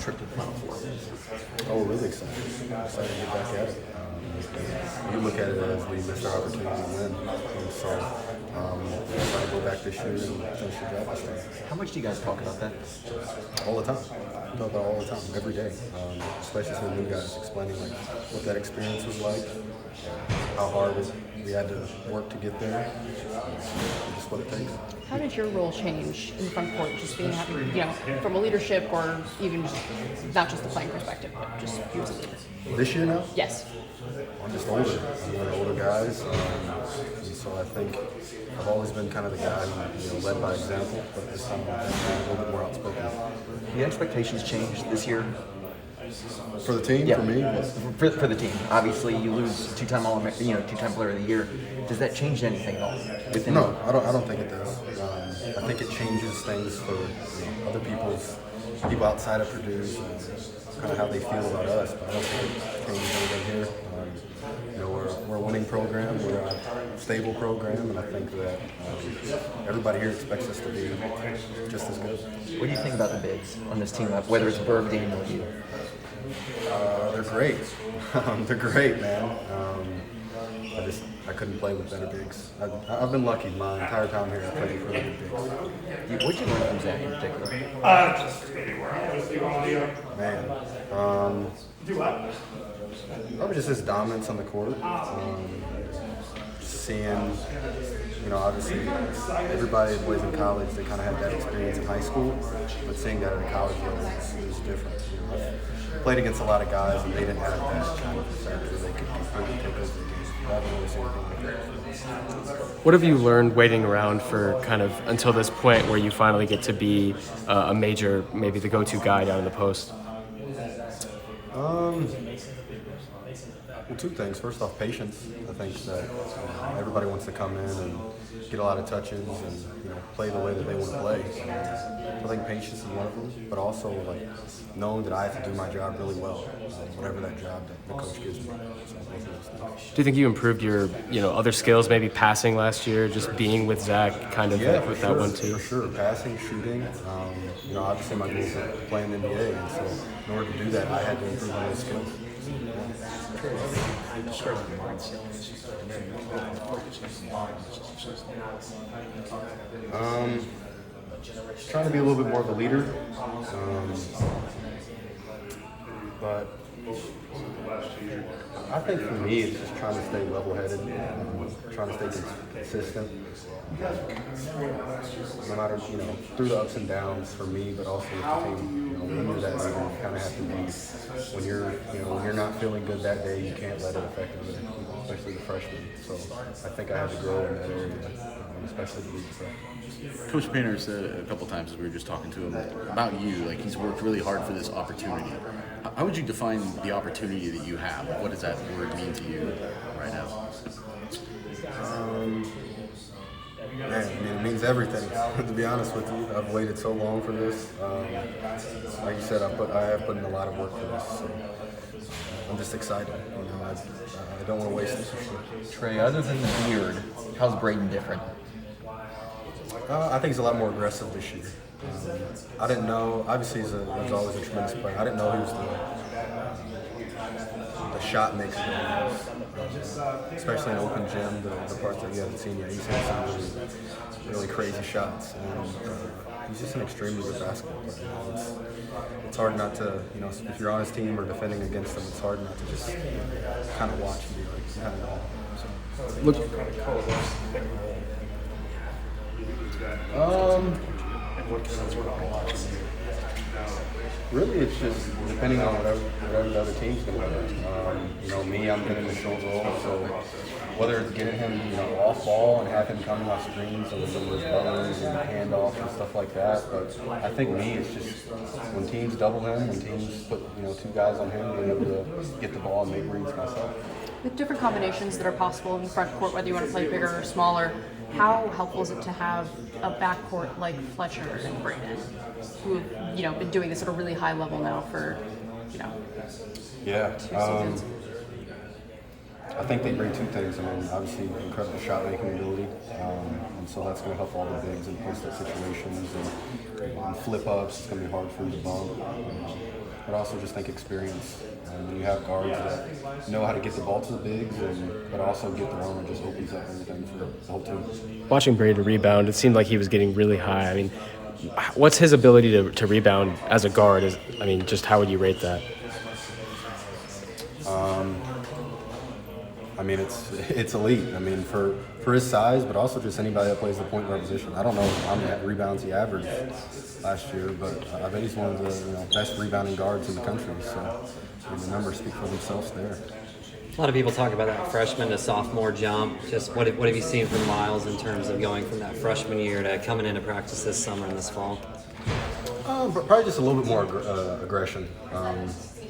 trip to the Final Four? Oh, we're really excited. Excited to get back at it. We look at it as we missed our opportunity to win. And so we're trying to go back this year and finish the job this time. How much do you guys talk about that? All the time. We talk about it all the time, every day. Especially to the new guys, explaining like what that experience was like, how hard we had to work to get there, just what it takes. How did your role change in the front court, just being from a leadership or even not just the playing perspective, but just you as a leader? This year now? Yes. I'm just older. I'm one of the older guys, and so I think I've always been kind of the guy who led by example, but this time I'm a little bit more outspoken. The expectations changed this year. For the team, Yeah. for me, For the team. Obviously, you lose two-time two-time Player of the Year. Does that change anything at all? no, I don't think it does. I think it changes things for other people outside of Purdue, kind of how they feel about us. But I don't think it changes anything here. We're a winning program. We're a stable program, and I think that everybody here expects us to be just as good. What do you think about the bigs on this team, whether it's Berg, Daniel, or you? They're great. They're great, man. I couldn't play with better bigs. I've been lucky my entire time here. I played with really good bigs. What'd you learn from Zach in particular? Man, probably just his dominance on the court. Seeing, obviously everybody that plays in college, they kind of had that experience in high school, but seeing that at a college level is different. I played against a lot of guys, and they didn't have that kind of perspective. They could completely take over the game. I haven't really seen anything like that. What have you learned waiting around for kind of until this point where you finally get to be a major, maybe the go-to guy down in the post? Well, two things. First off, patience. I think that everybody wants to come in and get a lot of touches and play the way that they want to play. I think patience is one of them, but also knowing that I have to do my job really well, whatever that job that the coach gives me. So both of those things. Do you think you improved your, other skills, maybe passing last year, just being with Zach, kind of with that one too? For sure, passing, shooting. Obviously my goal is to play in the NBA, and so in order to do that, I had to improve my skills. Trying to be a little bit more of a leader, but I think for me it's just trying to stay level-headed, trying to stay consistent, no matter through the ups and downs for me, but also with the team. When you're that leader, you kind of have to be. When you're not feeling good that day, you can't let it affect you, especially the freshmen. So I think I had to grow in that area, especially the league stuff. Coach Painter said a couple times as we were just talking to him about you, he's worked really hard for this opportunity. How would you define the opportunity that you have? What does that word mean to you right now? It means everything. To be honest with you, I've waited so long for this. Like you said, I have put in a lot of work for this. So I'm just excited. I don't want to waste it for sure. Trey, other than the beard, how's Braden different? I think he's a lot more aggressive this year. I didn't know. Obviously, he's always a tremendous player. I didn't know he was the shot maker. Especially in open gym, the parts that you haven't seen yet. He's had some really crazy shots, and he's just an extremely good basketball player. It's hard not to, if you're on his team or defending against him, it's hard not to just kind of watch and be like, kind of. Really, it's just depending on whatever the other team's going to do. Me, I'm going to the short roll, so whether it's getting him, off ball and have him coming off screens or some of his brothers and handoffs and stuff like that. But I think me, it's just when teams double him, when teams put, two guys on him, being able to get the ball and make reads myself. With different combinations that are possible in the front court, whether you want to play bigger or smaller, how helpful is it to have a backcourt like Fletcher and Braden, who have been doing this at a really high level now for 2 seasons? I think they bring two things. Obviously incredible shot making ability, and so that's going to help all the bigs in post-up situations and flip ups. It's going to be hard for them to bump. but also just think experience. You have guards that know how to get the ball to the bigs, but also get their own, and just opens up everything for the whole team. Watching Braden rebound, it seemed like he was getting really high. I mean, what's his ability to rebound as a guard? Just how would you rate that? I mean, it's elite. I mean, for his size, but also just anybody that plays the point guard position. I don't know how many rebounds he averaged last year, but I bet he's one of the best rebounding guards in the country. So the numbers speak for themselves there. A lot of people talk about that freshman to sophomore jump. Just what have you seen from Miles in terms of going from that freshman year to coming into practice this summer and this fall? Probably just a little bit more aggression.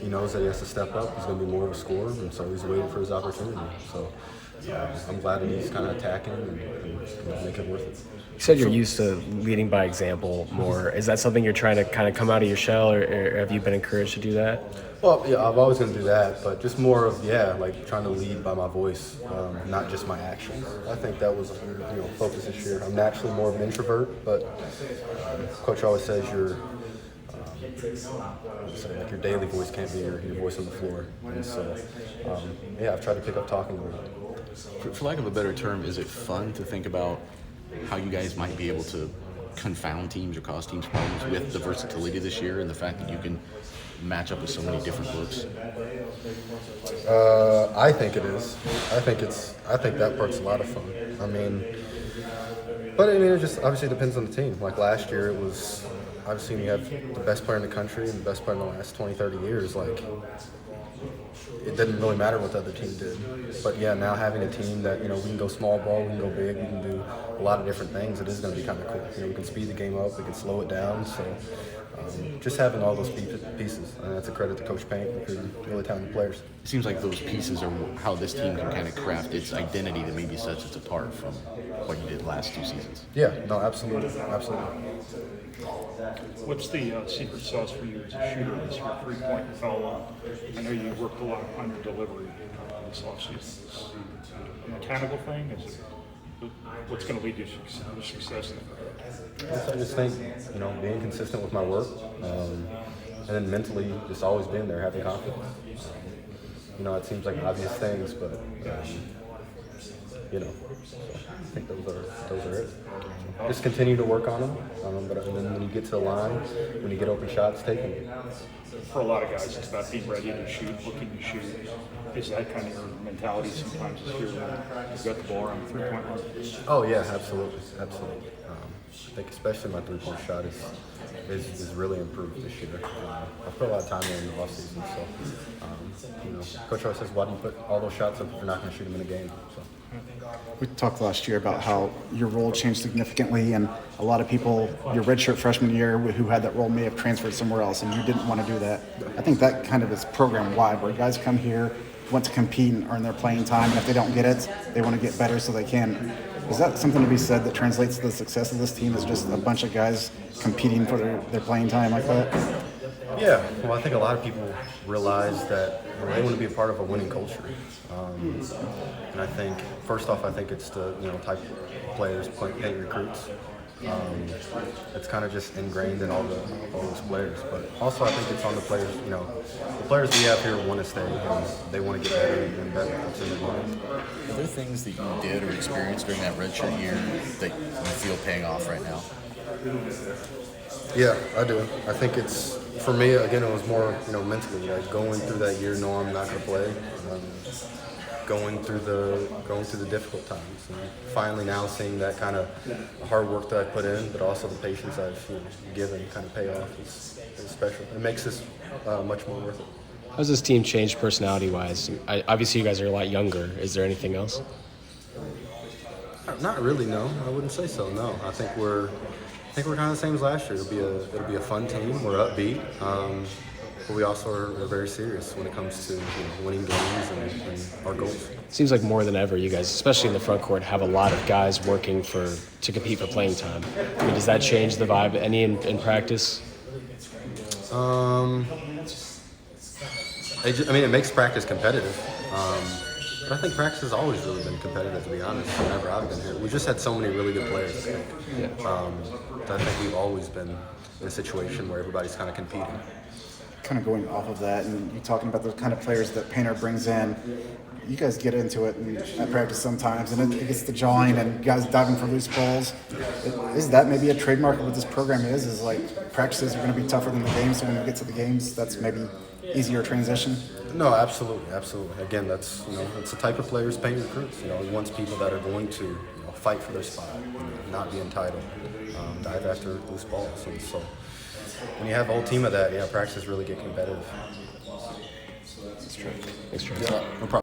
He knows that he has to step up. He's going to be more of a scorer, and so he's waiting for his opportunity. So I'm glad that he's kind of attacking and make it worth it. You said you're used to leading by example more. Is that something you're trying to kind of come out of your shell, or have you been encouraged to do that? Well, yeah, I've always going to do that, but just more of, like trying to lead by my voice, not just my actions. I think that was focus this year. I'm naturally more of an introvert, but Coach always says your daily voice can't be your voice on the floor. And so, I've tried to pick up talking a little bit. For lack of a better term, is it fun to think about how you guys might be able to confound teams or cause teams problems with the versatility this year and the fact that you can match up with so many different looks? I think it is. I think that part's a lot of fun. It just obviously depends on the team. Like last year, it was obviously when you have the best player in the country and the best player in the last 20, 30 years, like it didn't really matter what the other team did. But now having a team that, we can go small ball, we can go big, we can do a lot of different things, it is going to be kind of cool. We can speed the game up, we can slow it down. So just having all those pieces, and that's a credit to Coach Payne recruiting really talented players. It seems like those pieces are how this team can kind of craft its identity that maybe sets it apart from what you did the last 2 seasons. Yeah, no, absolutely. What's the secret sauce for you as a shooter this year, three-point and foul? I know you worked a lot on your delivery this offseason. Is it a mechanical thing? Is it what's going to lead to success in that? I just think, being consistent with my work, and then mentally just always being there, having confidence. It seems like obvious things, but I think those are it. Just continue to work on them, and then when you get to the line, when you get open shots, take them. For a lot of guys, it's about being ready to shoot, looking to shoot. Is that kind of your mentality sometimes this year when you've got the ball around the three-point line? Oh yeah, absolutely. I think especially my three-point shot is really improved this year. I've put a lot of time in the offseason, so Coach always says, why do you put all those shots up if you're not going to shoot them in a game? So. We talked last year about how your role changed significantly, and a lot of people, your redshirt freshman year, who had that role may have transferred somewhere else, and you didn't want to do that. I think that kind of is program-wide, where guys come here, want to compete and earn their playing time, and if they don't get it, they want to get better so they can. Is that something to be said that translates to the success of this team, is just a bunch of guys competing for their playing time like that? Yeah, well, I think a lot of people realize that they want to be a part of a winning culture. And I think, first off, it's the type of players Payne recruits. It's kind of just ingrained in all those players. But also, I think it's on the players. The players we have here want to stay, and they want to get better and better. It's in their mind. Are there things that you did or experienced during that redshirt year that you feel paying off right now? Yeah, I do. I think it's, for me, again, it was more, mentally, like going through that year knowing I'm not going to play, going through the difficult times, and finally now seeing that kind of hard work that I put in, but also the patience I've given kind of pay off is special. It makes this much more worth it. How's this team changed personality-wise? Obviously, you guys are a lot younger. Is there anything else? Not really, no. I wouldn't say so, no. I think we're kind of the same as last year. It'll be a fun team. We're upbeat, but we also are very serious when it comes to winning games and our goals. Seems like more than ever, you guys, especially in the front court, have a lot of guys working to compete for playing time. Does that change the vibe any in practice? It makes practice competitive. But I think practice has always really been competitive, to be honest, whenever I've been here. We've just had so many really good players, I think. Yeah. I think we've always been in a situation where everybody's kind of competing. kind of going off of that, and you talking about the kind of players that Painter brings in. You guys get into it at practice sometimes, and it gets the jawing and guys diving for loose balls. Is that maybe a trademark of what this program is like practices are going to be tougher than the games, so when we get to the games, that's maybe easier transition? No, absolutely. Again, that's it's the type of players Painter recruits. He wants people that are going to fight for their spot, not be entitled, dive after loose balls. And so when you have a whole team of that, practices really get competitive. Thanks, Trey. No problem.